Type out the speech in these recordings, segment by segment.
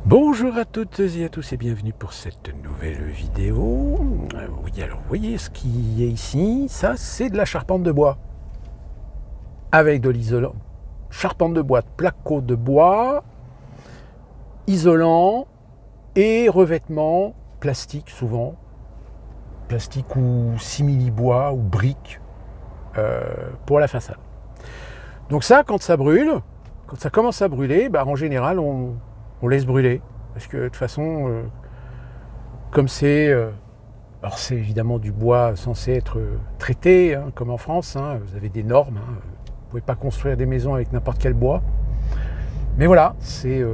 Bonjour à toutes et à tous et bienvenue pour cette nouvelle vidéo. Oui, alors vous voyez ce qui est ici, ça c'est de la charpente de bois. Avec de l'isolant, charpente de bois, placo de bois, isolant et revêtement plastique souvent. Plastique ou simili-bois ou briques pour la façade. Donc ça, quand ça brûle, quand ça commence à brûler, en général on laisse brûler. Parce que de toute façon, comme c'est... alors c'est évidemment du bois censé être traité, comme en France, vous avez des normes, vous ne pouvez pas construire des maisons avec n'importe quel bois. Mais voilà, c'est...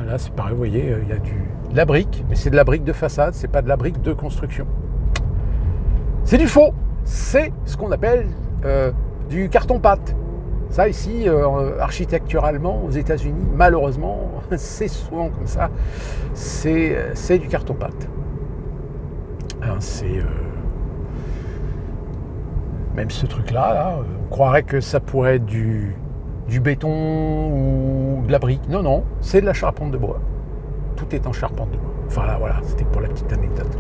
là c'est pareil, vous voyez, il y a de la brique, mais c'est de la brique de façade, c'est pas de la brique de construction. C'est du faux, c'est ce qu'on appelle du carton-pâte. Ça ici, architecturalement, aux États-Unis, malheureusement, c'est souvent comme ça, c'est du carton-pâte. C'est... même ce truc-là, on croirait que ça pourrait être du béton ou de la brique. Non, non, c'est de la charpente de bois. Tout est en charpente de bois. Enfin là, voilà, c'était pour la petite anecdote.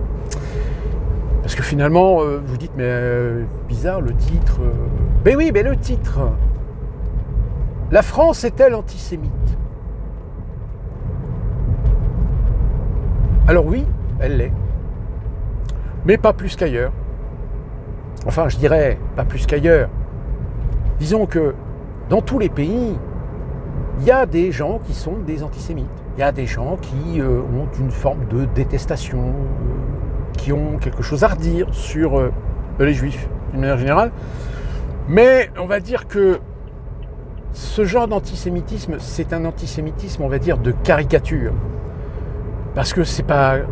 Parce que finalement, vous dites, mais bizarre, le titre... Ben oui, mais le titre... La France est-elle antisémite? Alors oui, elle l'est. Mais pas plus qu'ailleurs. Enfin, je dirais pas plus qu'ailleurs. Disons que dans tous les pays, il y a des gens qui sont des antisémites. Il y a des gens qui ont une forme de détestation, qui ont quelque chose à redire sur les juifs, d'une manière générale. Mais on va dire que ce genre d'antisémitisme, c'est un antisémitisme, on va dire, de caricature. Parce que c'est pas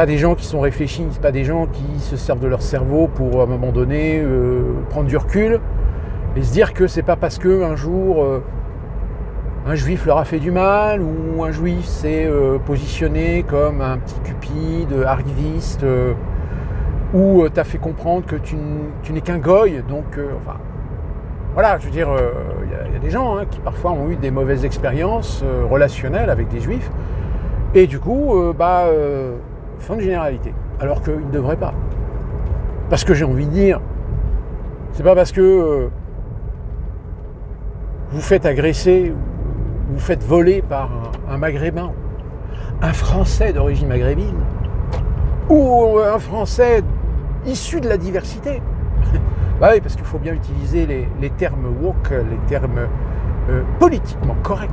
des gens qui sont réfléchis, c'est pas des gens qui se servent de leur cerveau pour, à un moment donné, prendre du recul et se dire que c'est pas parce qu'un jour, un juif leur a fait du mal ou un juif s'est positionné comme un petit cupide, arriviste, ou t'a fait comprendre que tu n'es qu'un goy, donc, enfin... Voilà, je veux dire, y a des gens qui parfois ont eu des mauvaises expériences relationnelles avec des juifs, et du coup, fin de généralité, alors qu'ils ne devraient pas. Parce que j'ai envie de dire, c'est pas parce que vous faites agresser, vous faites voler par un maghrébin, un Français d'origine maghrébine, ou un Français issu de la diversité. Oui, parce qu'il faut bien utiliser les termes woke, les termes politiquement corrects,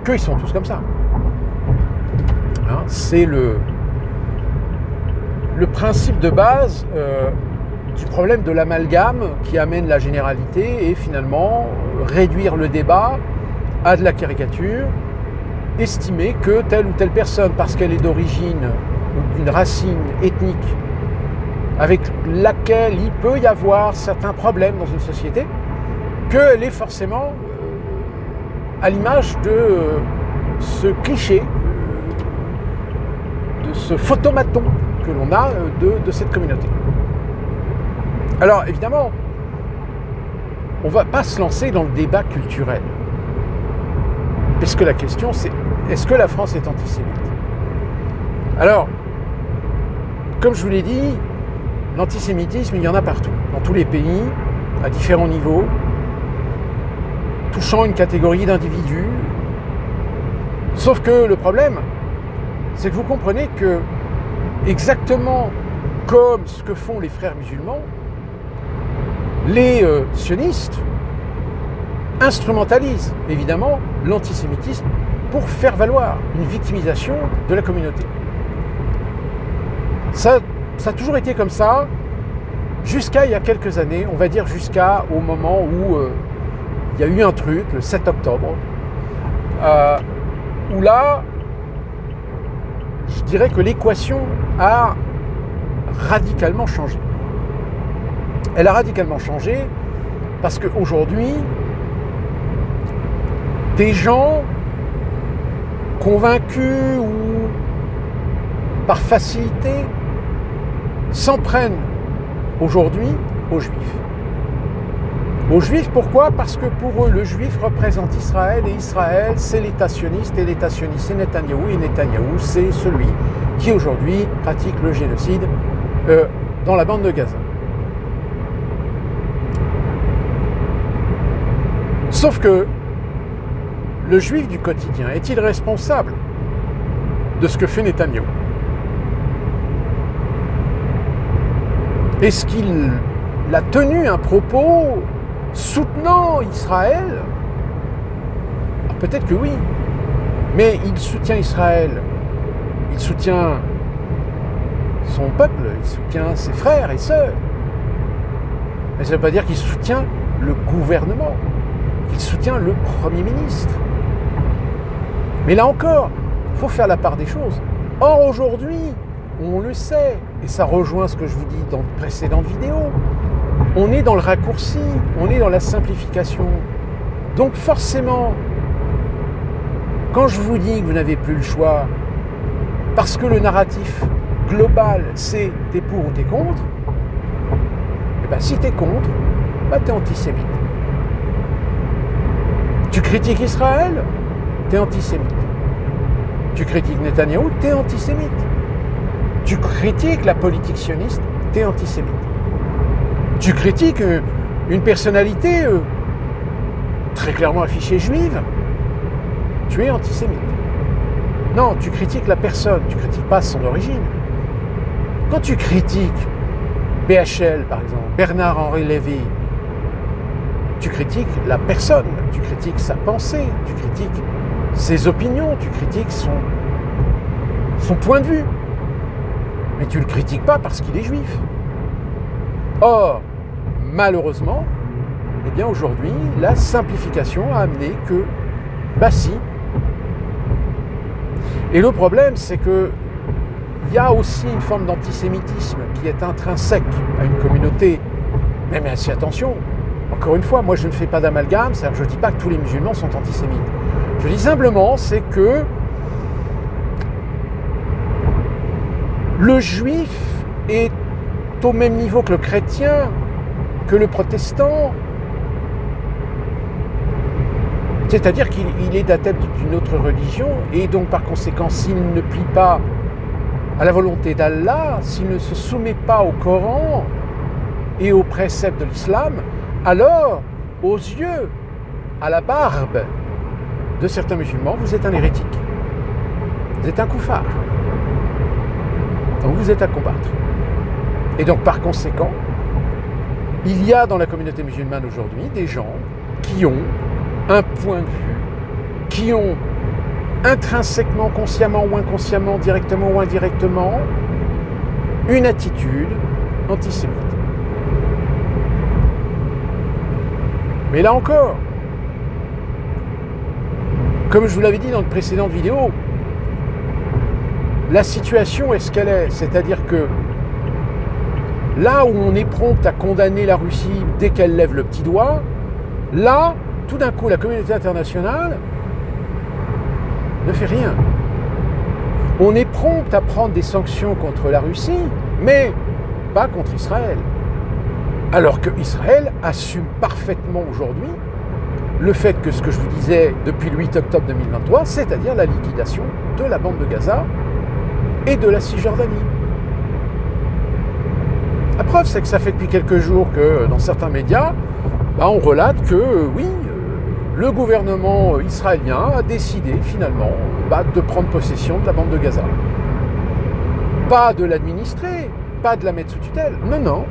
qu'ils sont tous comme ça. C'est le principe de base du problème de l'amalgame qui amène la généralité et finalement réduire le débat à de la caricature, estimer que telle ou telle personne, parce qu'elle est d'origine ou d'une racine ethnique avec laquelle il peut y avoir certains problèmes dans une société, qu'elle est forcément à l'image de ce cliché, de ce photomaton que l'on a de cette communauté. Alors évidemment, on ne va pas se lancer dans le débat culturel, puisque la question c'est, est-ce que la France est antisémite? Alors, comme je vous l'ai dit, l'antisémitisme, il y en a partout, dans tous les pays, à différents niveaux, touchant une catégorie d'individus. Sauf que le problème, c'est que vous comprenez que, exactement comme ce que font les frères musulmans, les sionistes instrumentalisent évidemment l'antisémitisme pour faire valoir une victimisation de la communauté. Ça a toujours été comme ça, jusqu'à il y a quelques années, on va dire jusqu'au moment où il y a eu un truc, le 7 octobre, où là, je dirais que l'équation a radicalement changé. Elle a radicalement changé parce qu'aujourd'hui, des gens convaincus ou par facilité s'en prennent aujourd'hui aux juifs. aux Juifs. Pourquoi? Parce que pour eux, le Juif représente Israël, et Israël, c'est l'État sioniste, et l'État sioniste, c'est Netanyahou, et Netanyahou, c'est celui qui aujourd'hui pratique le génocide dans la bande de Gaza. Sauf que le Juif du quotidien est-il responsable de ce que fait Netanyahou? Est-ce qu'il a tenu un propos soutenant Israël? Peut-être que oui, mais il soutient Israël, il soutient son peuple, il soutient ses frères et sœurs. Mais ça ne veut pas dire qu'il soutient le gouvernement, qu'il soutient le Premier ministre. Mais là encore, il faut faire la part des choses. Or aujourd'hui, on le sait, et ça rejoint ce que je vous dis dans de précédentes vidéos, on est dans le raccourci, on est dans la simplification. Donc forcément, quand je vous dis que vous n'avez plus le choix, parce que le narratif global, c'est t'es pour ou t'es contre, et bien si t'es contre, ben t'es antisémite. Tu critiques Israël, t'es antisémite. Tu critiques Netanyahou, t'es antisémite. Tu critiques la politique sioniste, t'es antisémite. Tu critiques une personnalité très clairement affichée juive, tu es antisémite. Non, tu critiques la personne, tu ne critiques pas son origine. Quand tu critiques BHL, par exemple, Bernard-Henri Lévy, tu critiques la personne, tu critiques sa pensée, tu critiques ses opinions, tu critiques son point de vue. Mais tu ne le critiques pas parce qu'il est juif. Or, malheureusement, eh bien aujourd'hui, la simplification a amené que, bah si. Et le problème, c'est que il y a aussi une forme d'antisémitisme qui est intrinsèque à une communauté. Mais assez attention, encore une fois, moi je ne fais pas d'amalgame, c'est-à-dire que je ne dis pas que tous les musulmans sont antisémites. Je dis simplement, c'est que le juif est au même niveau que le chrétien, que le protestant. C'est-à-dire qu'il est adepte d'une autre religion, et donc par conséquent, s'il ne plie pas à la volonté d'Allah, s'il ne se soumet pas au Coran et aux préceptes de l'islam, alors, aux yeux, à la barbe de certains musulmans, vous êtes un hérétique. Vous êtes un koufar. Donc vous êtes à combattre. Et donc par conséquent, il y a dans la communauté musulmane aujourd'hui des gens qui ont un point de vue, qui ont intrinsèquement, consciemment ou inconsciemment, directement ou indirectement, une attitude antisémite. Mais là encore, comme je vous l'avais dit dans une précédente vidéo, la situation est ce qu'elle est, c'est-à-dire que là où on est prompt à condamner la Russie dès qu'elle lève le petit doigt, là, tout d'un coup, la communauté internationale ne fait rien. On est prompt à prendre des sanctions contre la Russie, mais pas contre Israël. Alors que Israël assume parfaitement aujourd'hui le fait que ce que je vous disais depuis le 8 octobre 2023, c'est-à-dire la liquidation de la bande de Gaza et de la Cisjordanie. La preuve, c'est que ça fait depuis quelques jours que dans certains médias, on relate que oui, le gouvernement israélien a décidé finalement de prendre possession de la bande de Gaza. Pas de l'administrer, pas de la mettre sous tutelle, non,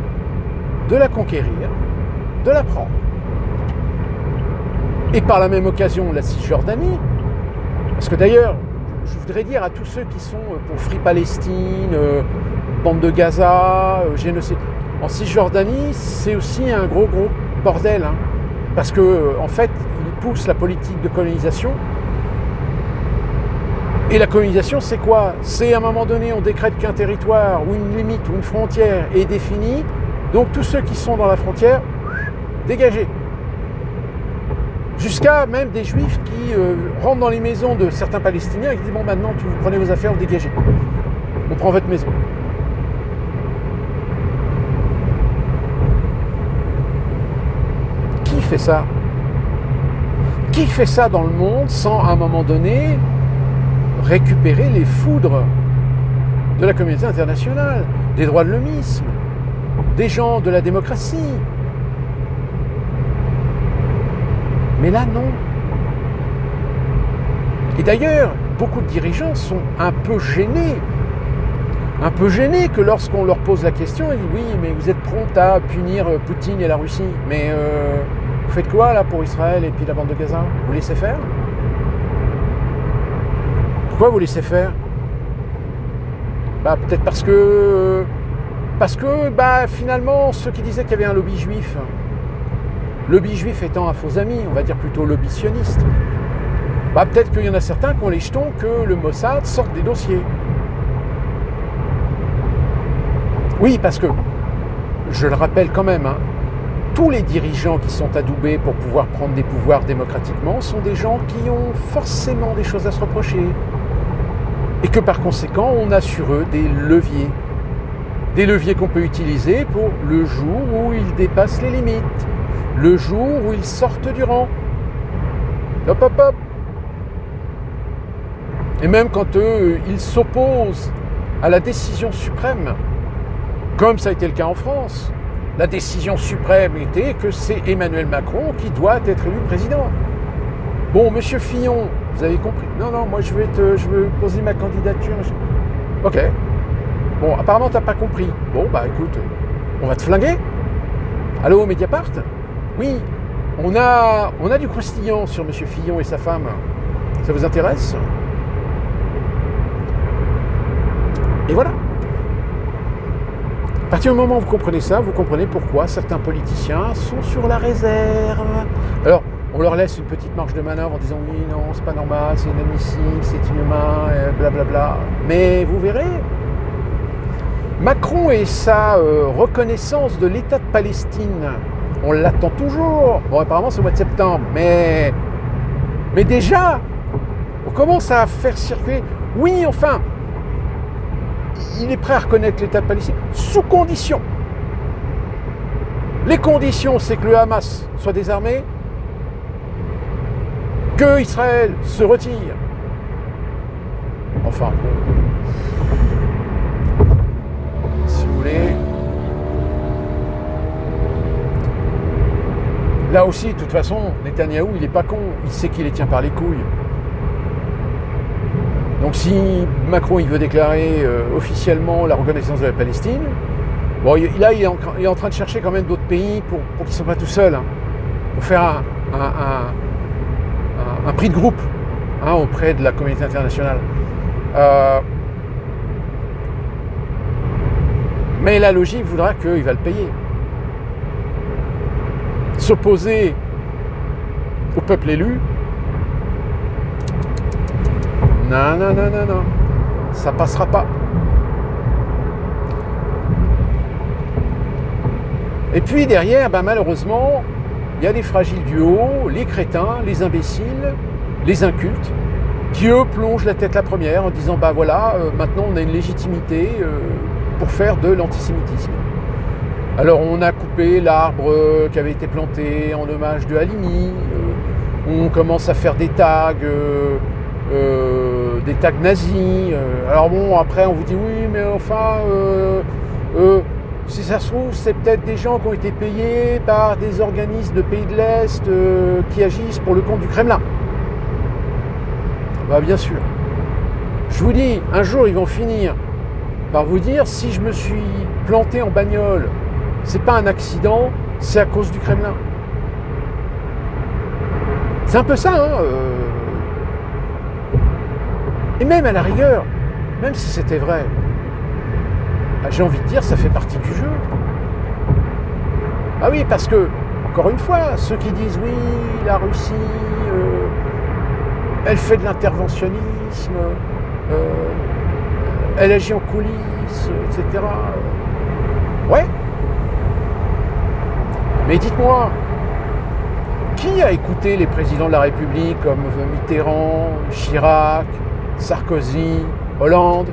de la conquérir, de la prendre. Et par la même occasion, la Cisjordanie, parce que d'ailleurs, je voudrais dire à tous ceux qui sont pour Free Palestine, bande de Gaza, génocide, en Cisjordanie, c'est aussi un gros bordel, hein, parce que en fait, ils poussent la politique de colonisation. Et la colonisation, c'est quoi? C'est à un moment donné, on décrète qu'un territoire ou une limite ou une frontière est définie, donc tous ceux qui sont dans la frontière, dégagés. Jusqu'à même des juifs qui rentrent dans les maisons de certains Palestiniens et qui disent bon maintenant vous prenez vos affaires, vous dégagez. On prend votre maison. fait ça? Qui fait ça dans le monde sans, à un moment donné, récupérer les foudres de la communauté internationale, des droits de l'hommisme, des gens de la démocratie? Mais là, non. Et d'ailleurs, beaucoup de dirigeants sont un peu gênés que lorsqu'on leur pose la question, ils disent oui, mais vous êtes prompt à punir Poutine et la Russie, mais vous faites quoi là pour Israël et puis la bande de Gaza? Vous laissez faire? Pourquoi vous laissez faire? Peut-être parce que finalement, ceux qui disaient qu'il y avait un lobby juif étant un faux ami, on va dire plutôt lobby sioniste, peut-être qu'il y en a certains qui ont les jetons que le Mossad sorte des dossiers. Oui, parce que, je le rappelle quand même, tous les dirigeants qui sont adoubés pour pouvoir prendre des pouvoirs démocratiquement sont des gens qui ont forcément des choses à se reprocher. Et que par conséquent, on a sur eux des leviers. Des leviers qu'on peut utiliser pour le jour où ils dépassent les limites. Le jour où ils sortent du rang. Hop, hop, hop. Et même quand eux, ils s'opposent à la décision suprême, comme ça a été le cas en France, la décision suprême était que c'est Emmanuel Macron qui doit être élu président. Bon, monsieur Fillon, vous avez compris? Non, moi je veux poser ma candidature. Ok. Bon, apparemment t'as pas compris. Bon, écoute, on va te flinguer. Allô, Mediapart? Oui, on a du croustillant sur monsieur Fillon et sa femme. Ça vous intéresse? Et voilà. À partir du moment où vous comprenez ça, vous comprenez pourquoi certains politiciens sont sur la réserve. Alors, on leur laisse une petite marge de manœuvre en disant oui, non, c'est pas normal, c'est inadmissible, c'est inhumain, blablabla. Mais vous verrez, Macron et sa reconnaissance de l'État de Palestine, on l'attend toujours. Bon, apparemment, c'est au mois de septembre, mais déjà, on commence à faire circuler. Oui, enfin, il est prêt à reconnaître l'État de Palestine sous condition. Les conditions, c'est que le Hamas soit désarmé, que Israël se retire. Enfin, si vous voulez. Là aussi, de toute façon, Netanyahou, il n'est pas con. Il sait qu'il les tient par les couilles. Donc si Macron il veut déclarer officiellement la reconnaissance de la Palestine, bon, là il est en train de chercher quand même d'autres pays pour qu'ils ne soient pas tout seuls, pour faire un prix de groupe auprès de la communauté internationale. Mais la logique voudra qu'il va le payer. S'opposer au peuple élu, non, ça passera pas. Et puis derrière, malheureusement, il y a les fragiles du haut, les crétins, les imbéciles, les incultes, qui eux plongent la tête la première en disant maintenant on a une légitimité pour faire de l'antisémitisme. Alors on a coupé l'arbre qui avait été planté en hommage de Halimi, on commence à faire des tags nazis. Alors bon, après on vous dit oui, mais enfin, si ça se trouve, c'est peut-être des gens qui ont été payés par des organismes de pays de l'Est qui agissent pour le compte du Kremlin. Bien sûr. Je vous dis, un jour ils vont finir par vous dire si je me suis planté en bagnole, c'est pas un accident, c'est à cause du Kremlin. C'est un peu ça, Et même à la rigueur, même si c'était vrai, j'ai envie de dire, ça fait partie du jeu. Ah oui, parce que, encore une fois, ceux qui disent oui, la Russie, elle fait de l'interventionnisme, elle agit en coulisses, etc. Ouais. Mais dites-moi, qui a écouté les présidents de la République comme Mitterrand, Chirac, Sarkozy, Hollande?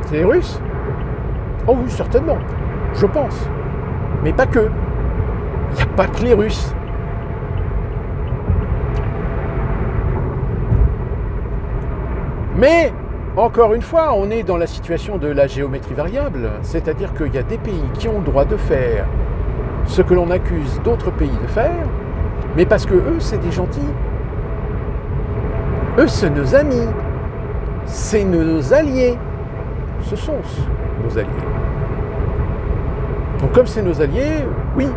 C'est les Russes? Oh oui, certainement, je pense. Mais pas que. Il n'y a pas que les Russes. Mais, encore une fois, on est dans la situation de la géométrie variable, c'est-à-dire qu'il y a des pays qui ont le droit de faire ce que l'on accuse d'autres pays de faire, mais parce que eux, c'est des gentils. Eux, c'est nos amis, c'est nos alliés. Ce sont nos alliés. Donc comme c'est nos alliés, oui.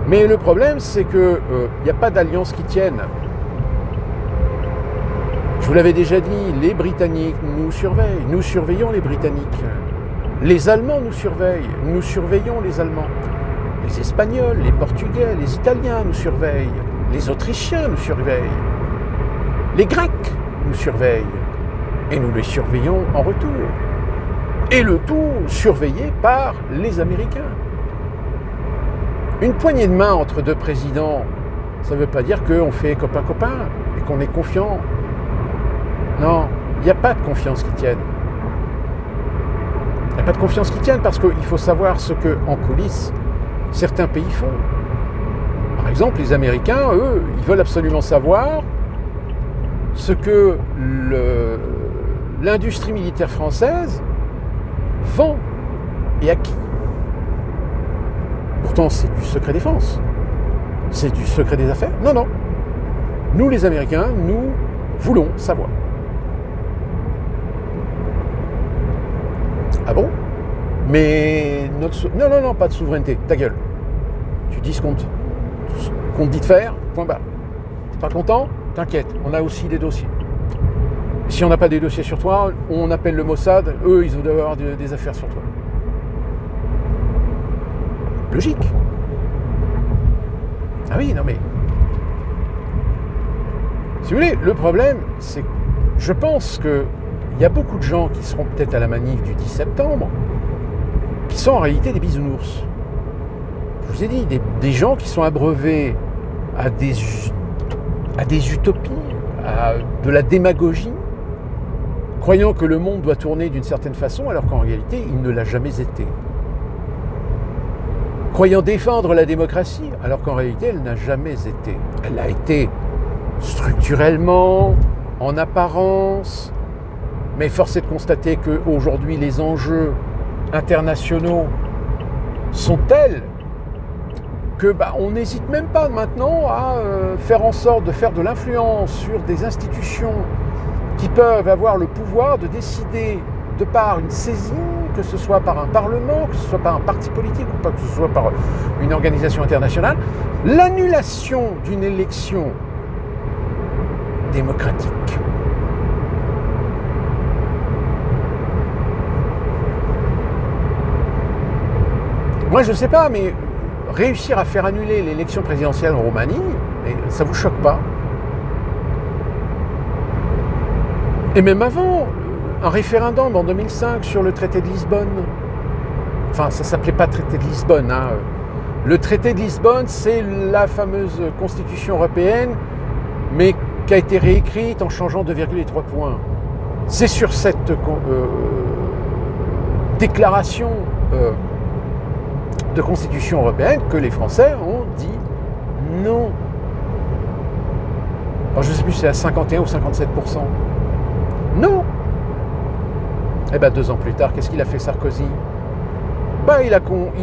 Mais le problème, c'est qu'il n'y a pas d'alliance qui tienne. Je vous l'avais déjà dit, les Britanniques nous surveillent, nous surveillons les Britanniques. Les Allemands nous surveillent, nous surveillons les Allemands. Les Espagnols, les Portugais, les Italiens nous surveillent. Les Autrichiens nous surveillent. Les Grecs nous surveillent. Et nous les surveillons en retour. Et le tout surveillé par les Américains. Une poignée de main entre deux présidents, ça ne veut pas dire qu'on fait copain-copain et qu'on est confiant. Non, il n'y a pas de confiance qui tienne. Il n'y a pas de confiance qui tienne parce qu'il faut savoir ce qu'en coulisses, certains pays font. Par exemple, les Américains, eux, ils veulent absolument savoir ce que l'industrie militaire française vend et à qui. Pourtant, c'est du secret défense. C'est du secret des affaires. Non, non. Nous, les Américains, nous voulons savoir. Ah bon? Mais notre... Non, non, non, pas de souveraineté. Ta gueule. Tu dis ce qu'on te dit de faire, point barre. T'es pas content? T'inquiète, on a aussi des dossiers. Si on n'a pas des dossiers sur toi, on appelle le Mossad, eux, ils doivent avoir des affaires sur toi. Logique. Ah oui, non mais... Si vous voulez, le problème, c'est que je pense qu'il y a beaucoup de gens qui seront peut-être à la manif du 10 septembre, qui sont en réalité des bisounours. Je vous ai dit, des gens qui sont abreuvés à des utopies, à de la démagogie, croyant que le monde doit tourner d'une certaine façon, alors qu'en réalité, il ne l'a jamais été. Croyant défendre la démocratie, alors qu'en réalité, elle n'a jamais été. Elle a été structurellement, en apparence, mais force est de constater qu'aujourd'hui, les enjeux internationaux sont tels que on n'hésite même pas maintenant à faire en sorte de faire de l'influence sur des institutions qui peuvent avoir le pouvoir de décider de par une saisine, que ce soit par un parlement, que ce soit par un parti politique ou pas que ce soit par une organisation internationale, l'annulation d'une élection démocratique. Moi, je ne sais pas, mais réussir à faire annuler l'élection présidentielle en Roumanie, ça ne vous choque pas? Et même avant, un référendum en 2005 sur le traité de Lisbonne. Enfin, ça ne s'appelait pas traité de Lisbonne. Hein. Le traité de Lisbonne, c'est la fameuse constitution européenne, mais qui a été réécrite en changeant 2,3 points. C'est sur cette déclaration de constitution européenne que les Français ont dit non. Alors, je ne sais plus si c'est à 51 ou 57%. Non. Et 2 ans plus tard, qu'est-ce qu'il a fait Sarkozy? Il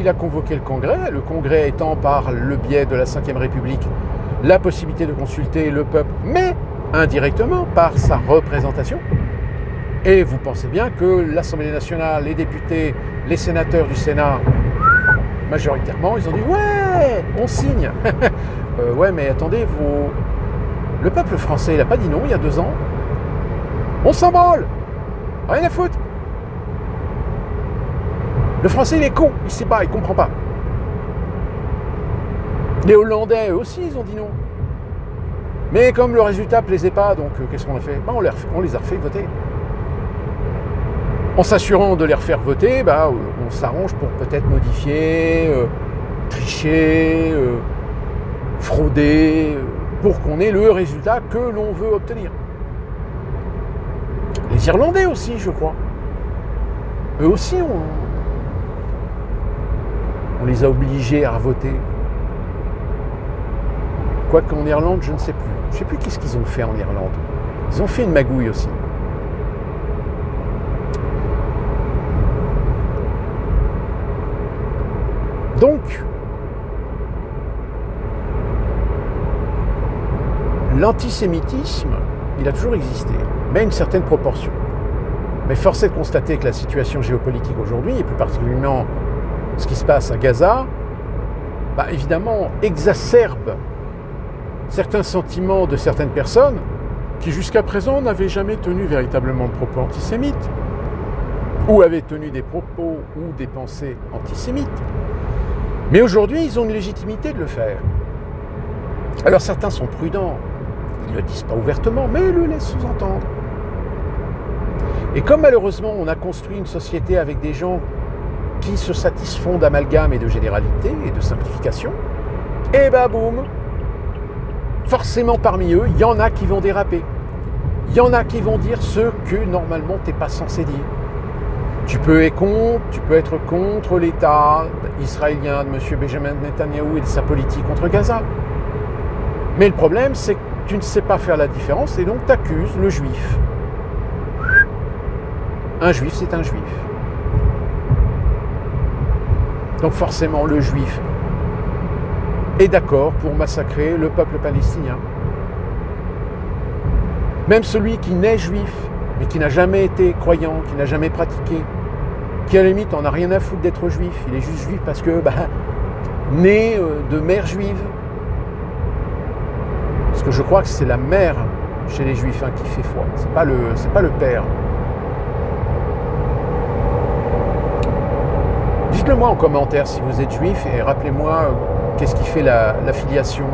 a convoqué le Congrès étant par le biais de la Ve République la possibilité de consulter le peuple, mais indirectement par sa représentation. Et vous pensez bien que l'Assemblée nationale, les députés, les sénateurs du Sénat, majoritairement, ils ont dit « Ouais, on signe !» Ouais, mais attendez, le peuple français, il n'a pas dit non il y a 2 ans. On s'en branle. Rien à foutre. Le français, il est con. Il sait pas, il comprend pas. Les Hollandais, eux aussi, ils ont dit non. Mais comme le résultat plaisait pas, donc qu'est-ce qu'on a fait? On les a refait voter. En s'assurant de les refaire voter, on s'arrange pour peut-être modifier, tricher, frauder, pour qu'on ait le résultat que l'on veut obtenir. Les Irlandais aussi, je crois. Eux aussi, on les a obligés à voter. Quoique en Irlande, je ne sais plus. Je ne sais plus qu'est-ce qu'ils ont fait en Irlande. Ils ont fait une magouille aussi. Donc, l'antisémitisme, il a toujours existé, mais à une certaine proportion. Mais force est de constater que la situation géopolitique aujourd'hui, et plus particulièrement ce qui se passe à Gaza, évidemment, exacerbe certains sentiments de certaines personnes qui jusqu'à présent n'avaient jamais tenu véritablement de propos antisémites, ou avaient tenu des propos ou des pensées antisémites. Mais aujourd'hui, ils ont une légitimité de le faire. Alors certains sont prudents, ils ne le disent pas ouvertement, mais ils le laissent sous-entendre. Et comme malheureusement on a construit une société avec des gens qui se satisfont d'amalgames et de généralités et de simplification, et boum, forcément parmi eux, il y en a qui vont déraper. Il y en a qui vont dire ce que normalement tu n'es pas censé dire. Tu peux être contre l'État israélien de M. Benjamin Netanyahou et de sa politique contre Gaza. Mais le problème, c'est que tu ne sais pas faire la différence et donc tu accuses le juif. Un juif, c'est un juif. Donc forcément, le juif est d'accord pour massacrer le peuple palestinien. Même celui qui naît juif, mais qui n'a jamais été croyant, qui n'a jamais pratiqué, qui à la limite en a rien à foutre d'être juif, il est juste juif parce que, né de mère juive. Parce que je crois que c'est la mère chez les juifs qui fait foi, c'est pas le père. Dites-le moi en commentaire si vous êtes juif et rappelez-moi qu'est-ce qui fait la filiation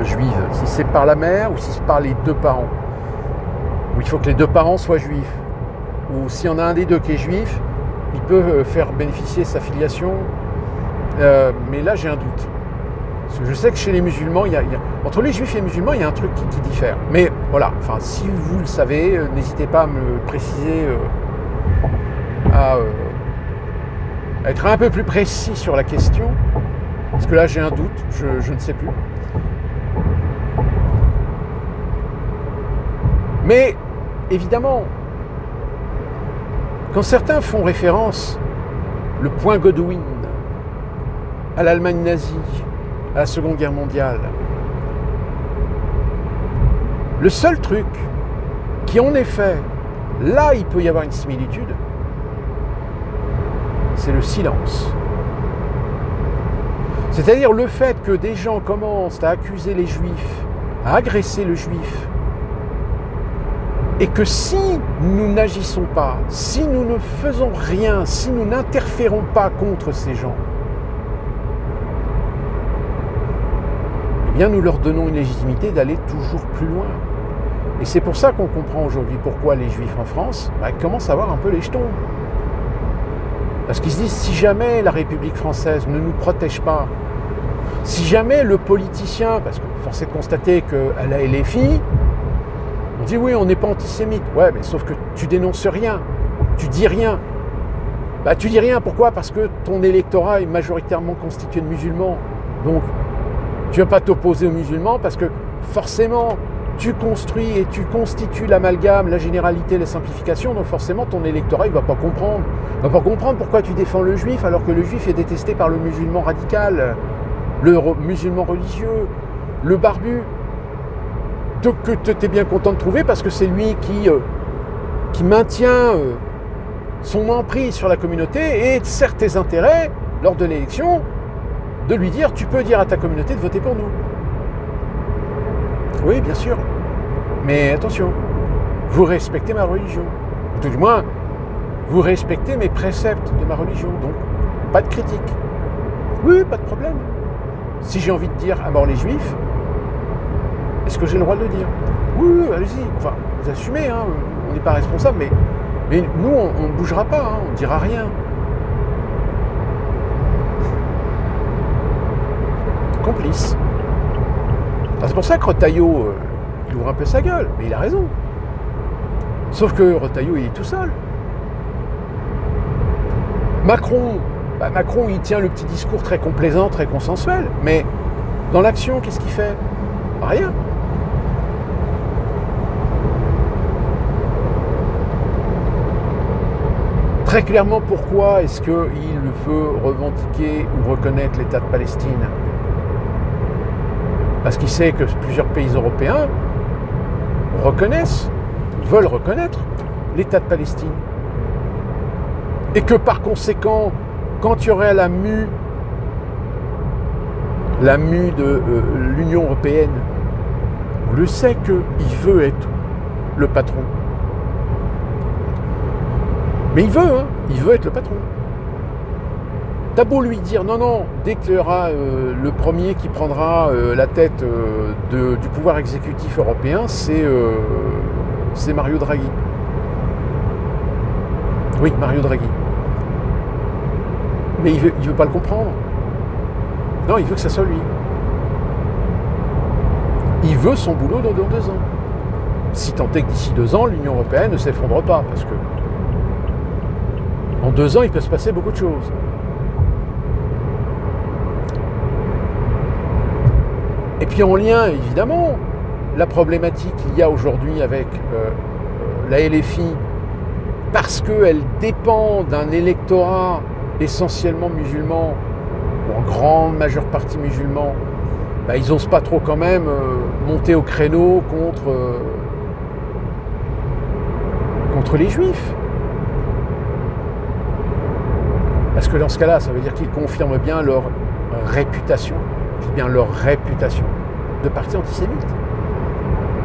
juive, si c'est par la mère ou si c'est par les deux parents. Ou il faut que les deux parents soient juifs. Ou s'il y en a un des deux qui est juif, il peut faire bénéficier sa filiation. Mais là, j'ai un doute. Parce que je sais que chez les musulmans, entre les juifs et les musulmans, il y a un truc qui diffère. Mais voilà, si vous le savez, n'hésitez pas à me préciser, à être un peu plus précis sur la question. Parce que là, j'ai un doute, je ne sais plus. Mais, évidemment, quand certains font référence, le point Godwin, à l'Allemagne nazie, à la Seconde Guerre mondiale, le seul truc qui, en effet, là, il peut y avoir une similitude, c'est le silence. C'est-à-dire le fait que des gens commencent à accuser les juifs, à agresser le juif, et que si nous n'agissons pas, si nous ne faisons rien, si nous n'interférons pas contre ces gens, eh bien nous leur donnons une légitimité d'aller toujours plus loin. Et c'est pour ça qu'on comprend aujourd'hui pourquoi les juifs en France commencent à avoir un peu les jetons. Parce qu'ils se disent, si jamais la République française ne nous protège pas, si jamais le politicien, parce que force est de constater qu'à la LFI, on dit oui, on n'est pas antisémite. Ouais, mais sauf que tu dénonces rien, tu dis rien. Tu dis rien, pourquoi ? Parce que ton électorat est majoritairement constitué de musulmans. Donc, tu ne vas pas t'opposer aux musulmans parce que forcément, tu construis et tu constitues l'amalgame, la généralité, la simplification. Donc forcément, ton électorat, il ne va pas comprendre. Il ne va pas comprendre pourquoi tu défends le juif alors que le juif est détesté par le musulman radical, le musulman religieux, le barbu. Que tu es bien content de trouver parce que c'est lui qui maintient son emprise sur la communauté et sert tes intérêts lors de l'élection de lui dire tu peux dire à ta communauté de voter pour nous. Oui, bien sûr. Mais attention, vous respectez ma religion. Ou tout du moins, vous respectez mes préceptes de ma religion. Donc, pas de critique. Oui, pas de problème. Si j'ai envie de dire à mort les juifs, est-ce que j'ai le droit de le dire ? Oui, allez-y. Enfin, vous assumez, on n'est pas responsable, mais nous, on ne bougera pas, on ne dira rien. Complice. C'est pour ça que Retailleau, il ouvre un peu sa gueule, mais il a raison. Sauf que Retailleau, il est tout seul. Macron, il tient le petit discours très complaisant, très consensuel, mais Dans l'action, qu'est-ce qu'il fait? Rien. Très clairement, pourquoi est-ce qu'il veut revendiquer ou reconnaître l'État de Palestine? Parce qu'il sait que plusieurs pays européens veulent reconnaître l'État de Palestine. Et que par conséquent, quand il y aurait la mue de l'Union européenne, on le sait qu'il veut être le patron. Mais il veut être le patron. T'as beau lui dire, non, dès qu'il y aura le premier qui prendra la tête du pouvoir exécutif européen, c'est Mario Draghi. Oui, Mario Draghi. Mais il veut pas le comprendre. Non, il veut que ça soit lui. Il veut son boulot dans 2 ans. Si tant est que d'ici 2 ans, l'Union européenne ne s'effondre pas, parce que en 2 ans, il peut se passer beaucoup de choses. Et puis en lien, évidemment, la problématique qu'il y a aujourd'hui avec la LFI, parce qu'elle dépend d'un électorat essentiellement musulman, ou en grande majeure partie musulman, ils n'osent pas trop quand même monter au créneau contre les juifs. Parce que dans ce cas-là, ça veut dire qu'ils confirment bien leur réputation, je dis bien leur réputation, de parti antisémite.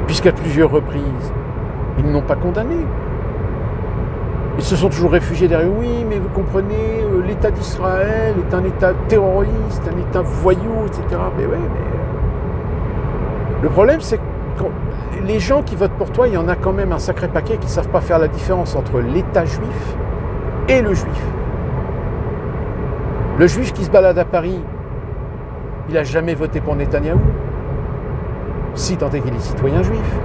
Puisqu'à plusieurs reprises, ils n'ont pas condamné. Ils se sont toujours réfugiés derrière, oui, mais vous comprenez, l'État d'Israël est un État terroriste, un État voyou, etc. Mais oui, mais... Le problème, c'est que les gens qui votent pour toi, il y en a quand même un sacré paquet qui ne savent pas faire la différence entre l'État juif et le juif. Le juif qui se balade à Paris, il n'a jamais voté pour Netanyahou, si tant est qu'il est citoyen juif.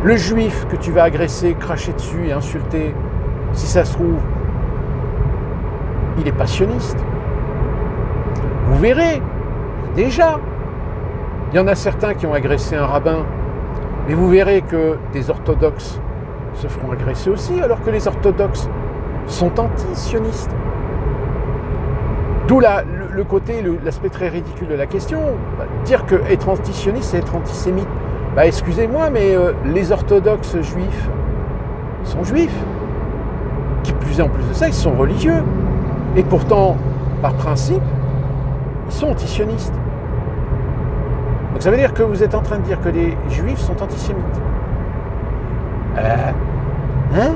Le juif que tu vas agresser, cracher dessus et insulter, si ça se trouve, il est passionniste. Vous verrez, déjà, il y en a certains qui ont agressé un rabbin, mais vous verrez que des orthodoxes se feront agresser aussi, alors que les orthodoxes sont anti-sionistes. D'où le côté, l'aspect très ridicule de la question. Dire qu'être antisioniste, c'est être antisémite. Excusez-moi, mais les orthodoxes juifs sont juifs. Qui plus est en plus de ça, ils sont religieux. Et pourtant, par principe, ils sont antisionistes. Donc ça veut dire que vous êtes en train de dire que les juifs sont antisémites. Hein?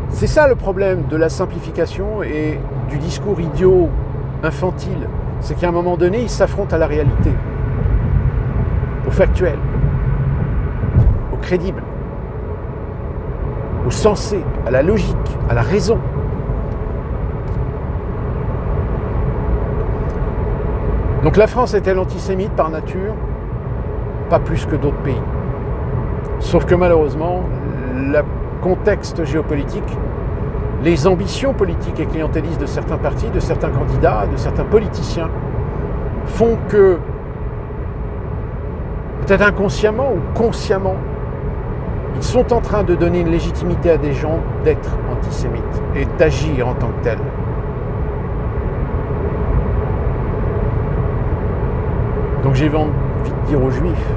C'est ça le problème de la simplification et du discours idiot, infantile. C'est qu'à un moment donné, ils s'affrontent à la réalité, au factuel, au crédible, au sensé, à la logique, à la raison. Donc la France est-elle antisémite par nature? Pas plus que d'autres pays. Sauf que malheureusement, le contexte géopolitique, les ambitions politiques et clientélistes de certains partis, de certains candidats, de certains politiciens, font que, peut-être inconsciemment ou consciemment, ils sont en train de donner une légitimité à des gens d'être antisémites et d'agir en tant que tels. Donc j'ai envie de dire aux Juifs,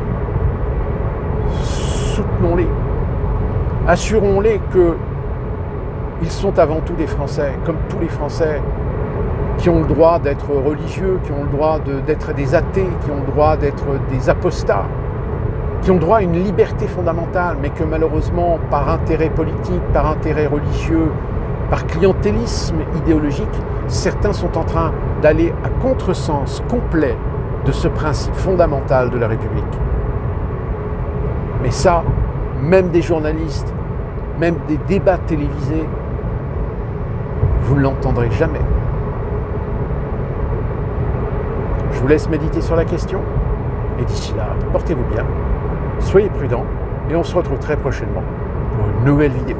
soutenons-les, assurons-les qu'ils sont avant tout des Français, comme tous les Français qui ont le droit d'être religieux, qui ont le droit d'être des athées, qui ont le droit d'être des apostats, qui ont le droit à une liberté fondamentale, mais que malheureusement, par intérêt politique, par intérêt religieux, par clientélisme idéologique, certains sont en train d'aller à contresens complet de ce principe fondamental de la République. Mais ça, même des journalistes, même des débats télévisés, vous ne l'entendrez jamais. Je vous laisse méditer sur la question, et d'ici là, portez-vous bien, soyez prudents, et on se retrouve très prochainement pour une nouvelle vidéo.